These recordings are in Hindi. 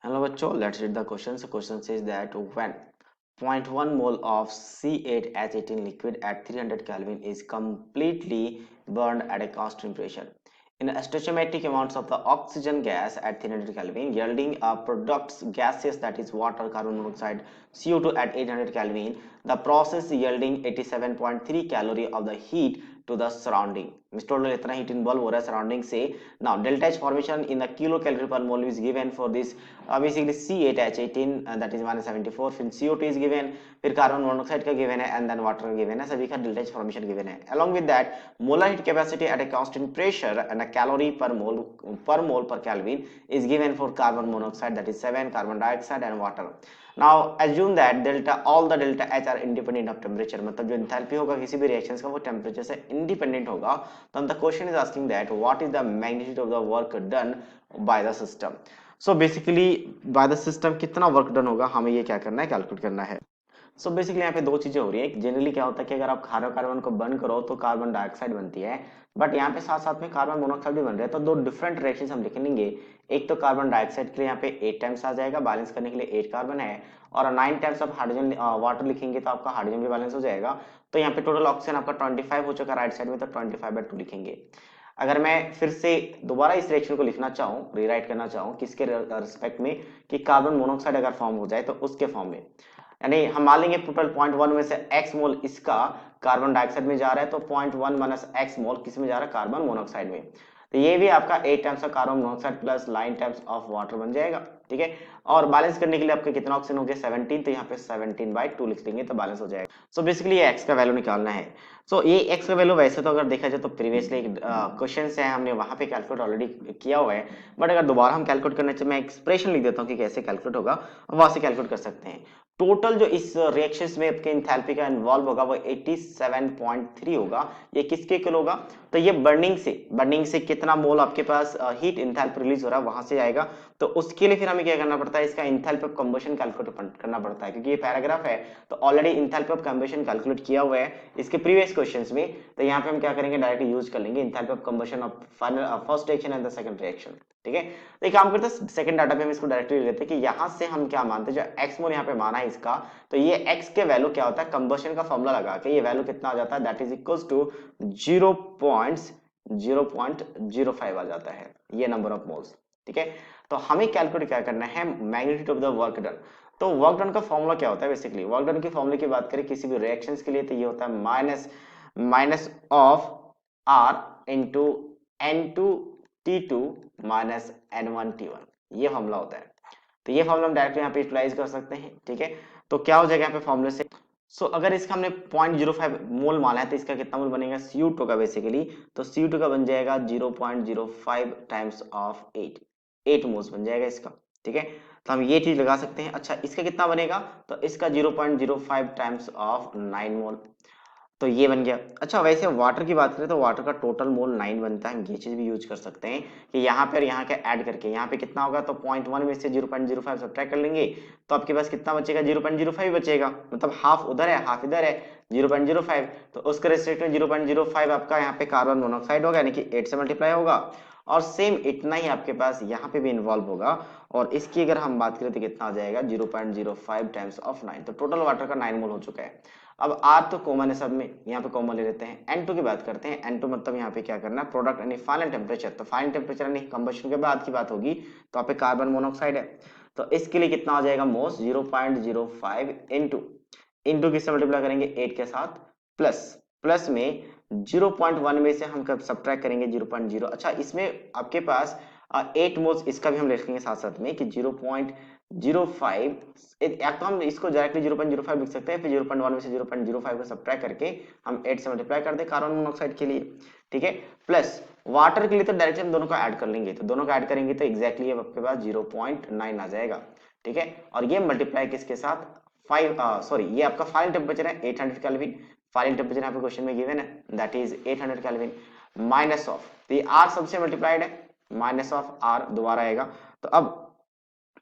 Hello बच्चों, let's read the question. So question says that when 0.1 mole of C8H18 liquid at 300 Kelvin is completely burned at a constant pressure. In stoichiometric amounts of the oxygen gas at 300 Kelvin, yielding products gaseous that is water, carbon monoxide, CO2 at 800 Kelvin, the process yielding 87.3 calorie of the heat to the surrounding. Means total इतना heat involve हो रहा है surrounding से. Now delta H formation in the kilocalorie per mole is given for this basically C8H18 that is -74. फिर CO2 is given, फिर कार्बन मोनोऑक्साइड का गिवन है एंड देन वाटर गिवन है. सभी का डेल्टा H फॉर्मेशन गिवन है. along with that molar heat capacity at a constant pressure and a calorie per mole per Kelvin is given for carbon monoxide that is 7, carbon dioxide and water. Now assume that all the delta H are independent of temperature. मतलब जो एंथैल्पी होगा किसी भी रिएक्शंस का वो टेम्परेचर से इंडिपेंडेंट होगा. तो the question is asking that what is the magnitude of the work done by the system. So basically by the system कितना वर्क डन होगा हमें ये क्या करना है, कैलकुलेट करना है. सो बेसिकली यहाँ पे दो चीजें हो रही है. जनरली क्या होता है कि अगर आप कार्बन को बर्न करो तो कार्बन डाइऑक्साइड बनती है, बट यहाँ पे साथ साथ में कार्बन मोनोऑक्साइड भी बन रहा है. तो दो डिफरेंट रिएक्शंस हम लिखेंगे. एक तो कार्बन डाइऑक्साइड के लिए यहाँ पे 8 टाइम्स आ जाएगा, बैलेंस करने के लिए 8 कार्बन है, और 9 टाइम्स ऑफ हाइड्रोजन वाटर लिखेंगे तो आपका हाइड्रोजन भी बैलेंस हो जाएगा. तो यहाँ पे टोटल ऑक्सीजन आपका 25 हो चुका राइट साइड में, तो 25/2 लिखेंगे. अगर मैं फिर से दोबारा इस रिएक्शन को लिखना चाहूँ, रीराइट करना चाहूँ किसके रिस्पेक्ट में, कि कार्बन मोनोऑक्साइड अगर फॉर्म हो जाए तो उसके फॉर्म में, यानी हम मान लेंगे टोटल 0.1 में से x मोल इसका कार्बन डाइऑक्साइड में जा रहा है, तो 0.1 माइनस x मोल किस में जा रहा है, कार्बन मोनोऑक्साइड में. तो ये भी आपका 8 times of carbon monoxide plus 9 times of water बन जाएगा. ठीक है, और बैलेंस करने के लिए आपका कितना ऑक्सीजन हो गया, 17. तो यहाँ पे 17/2 लिख देंगे तो बैलेंस हो जाएगा. सो बेसिकली ये x का वैल्यू निकालना है. सो ये x का वैल्यू वैसे तो अगर देखा जाए तो प्रीवियसली क्वेश्चन है हमने वहां पे कैलकुलेट ऑलरेडी किया हुआ है, बट अगर दोबारा हम कैलकुलेट करना चाहिए, मैं एक्सप्रेशन लिख देता हूँ कि कैसे कैलकुलेट होगा, वहां से कैलकुलेट कर सकते हैं. टोटल जो इस रिएक्शंस में आपके एंथैल्पी का इन्वॉल्व होगा वो 87.3 होगा. ये किसके किलो होगा, तो ये बर्निंग से कितना मोल आपके पास हीट एंथैल्पी रिलीज हो रहा है वहां से आएगा. तो उसके लिए फिर हमें क्या करना पड़ता है, इसका एंथैल्पी ऑफ कंबशन कैलकुलेट करना पड़ता है, क्योंकि ये पैराग्राफ है तो already enthalpy of combustion calculate किया हुआ है इसके प्रीवियस क्वेश्चंस में. तो यहाँ पे हम क्या करेंगे, डायरेक्ट यूज कर लेंगे enthalpy of combustion of first reaction and the second reaction. ठीक है, तो एक काम करते हैं, सेकंड डाटा पे हम इसको डायरेक्टली लेते हैं कि यहाँ से हम क्या मानते हैं, जो एक्स मोल यहाँ पे माना है इसका, तो ये एक्स के वैल्यू क्या होता है, कंबशन का फॉर्मूला लगा के ये वैल्यू कितना आ जाता है, दैट इज इक्वल्स टू 0.05 आ जाता है, ये नंबर ऑफ मोल्स. ठीक है, तो हमें कैलकुलेट क्या करना है, magnitude of the work done. तो वर्क डन का फॉर्मूला क्या होता है, बेसिकली वर्क डन के फॉर्मूले की बात करें किसी भी रिएक्शंस के लिए तो ये होता है minus of R into N2T2 minus N1T1, ये फॉर्मूला होता है. तो ये फॉर्मूला हम डायरेक्टली यहाँ पे यूटिलाइज कर सकते हैं. ठीक है, तो क्या हो जाएगा यहाँ पे फॉर्मूले से, अगर इसका हमने 0.05 मोल माना है तो इसका कितना मोल बनेगा, CO2 का बेसिकली, तो CO2 का बन जाएगा 0.05 टाइम्स ऑफ 8 मोल्स बन जाएगा इसका. ठीक है, तो हम ये चीज लगा सकते हैं. अच्छा, इसका कितना बनेगा, तो इसका 0.05 टाइम्स ऑफ 9 मोल, तो ये बन गया. अच्छा, वैसे वाटर की बात करें तो वाटर का टोटल मोल 9 बनता है. हम ये चीज भी यूज कर सकते हैं कि यहाँ पे और यहाँ के ऐड करके यहाँ पे कितना होगा, तो 0.1 में से 0.05 सब्ट्रैक्ट कर लेंगे तो आपके पास कितना बचेगा, 0.05 बचेगा. मतलब हाफ उधर है हाफ इधर है, 0.05. तो उसके रेस्पेक्ट में 0.05 आपका यहाँ पे कार्बन मोनोऑक्साइड होगा, यानी कि 8 से मल्टीप्लाई होगा, और सेम इतना ही आपके पास यहाँ पे भी इन्वॉल्व होगा. और इसकी अगर हम बात करें तो कितना आ जाएगा, 0.05 टाइम्स ऑफ 9. तो टोटल वाटर का 9 मोल हो चुका है. अब R तो कॉमन है सब में, यहाँ पे कॉमन ले लेते हैं. N2 की बात करते हैं. N2 मतलब यहाँ पे क्या करना है, प्रोडक्ट यानी फाइनल टेम्परेचर. तो फाइनल टेम्परेचर यानी कंबशन के बाद की बात होगी, तो यहाँ पे कार्बन मोनोऑक्साइड है. तो इसके लिए कितना आ जाएगा, मोस 0.05 इंटू किससे मल्टीप्लाई करेंगे, 8 के साथ, प्लस में 0.1 में से हम कब सब्ट्रैक्ट करेंगे 0.0. अच्छा, इसमें आपके पास 8 मोल्स, इसका भी हम लिखेंगे साथ साथ में कि 0.05, या तो हम इसको डायरेक्टली 0.05 लिख सकते हैं, फिर 0.1 में से 0.05 को सब्ट्रैक्ट करके हम 8 से मल्टीप्लाई कर दे कार्बन मोनोऑक्साइड के लिए. ठीक है, प्लस वाटर के लिए तो डायरेक्टली हम दोनों को ऐड कर लेंगे, तो दोनों को ऐड करेंगे तो एग्जैक्टली आपके पास 0.9 आ जाएगा. ठीक है, और ये मल्टीप्लाई किसके साथ, ये आपका फाइनल टेम्परेचर है 800 केल्विन. फाइनल टेम्परेचर यहाँ पे क्वेश्चन में गिवन है, that is 800 kelvin, minus of, तो ये R सबसे मल्टीप्लाइड है, माइनस ऑफ R दोबारा आएगा. तो अब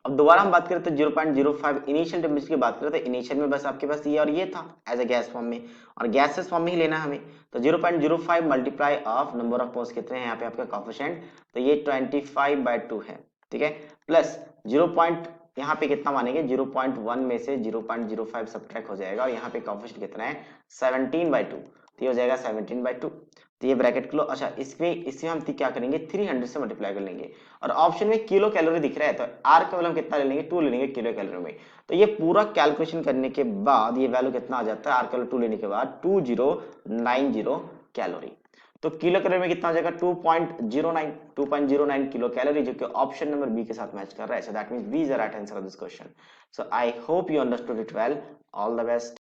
दोबारा हम बात करें तो 0.05 इनिशियल टेम्परेचर की बात करें तो इनिशियल में बस आपके पास ये और ये था एज ए गैस फॉर्म में, और गैसेस फॉर्म में ही लेना हमें. तो 0.05 multiply of number of moles कितने हैं यहाँ पे आपका कोफिशिएंट, तो ये 25/2 है. ठीक है, प्लस जीरो पॉइंट यहाँ पे कितना मानेंगे, 0.1 में से 0.05 सब्ट्रैक्ट हो जाएगा और यहाँ पे कोएफिशिएंट कितना है 17/2, तो ये हो जाएगा 17/2। तो ये ब्रैकेट क्लोज। अच्छा इसमें हम क्या करेंगे, 300 से मल्टीप्लाई कर लेंगे और ऑप्शन में किलो कैलोरी दिख रहा है तो आर का वैल्यू हम कितना ले लेंगे, 2 ले लेंगे किलो कैलोरी में। तो ये पूरा कैलकुलेशन करने के बाद ये वैल्यू कितना आ जाता है, आर का वैल्यू 2 लेने के बाद 2090 कैलोरी। तो किलो कैलोरी में कितना हो जाएगा 2.09 किलो कैलोरी, जो कि ऑप्शन नंबर बी के साथ मैच कर रहा है। So that means B is the right answer of this question. So I hope you understood it well. All the best.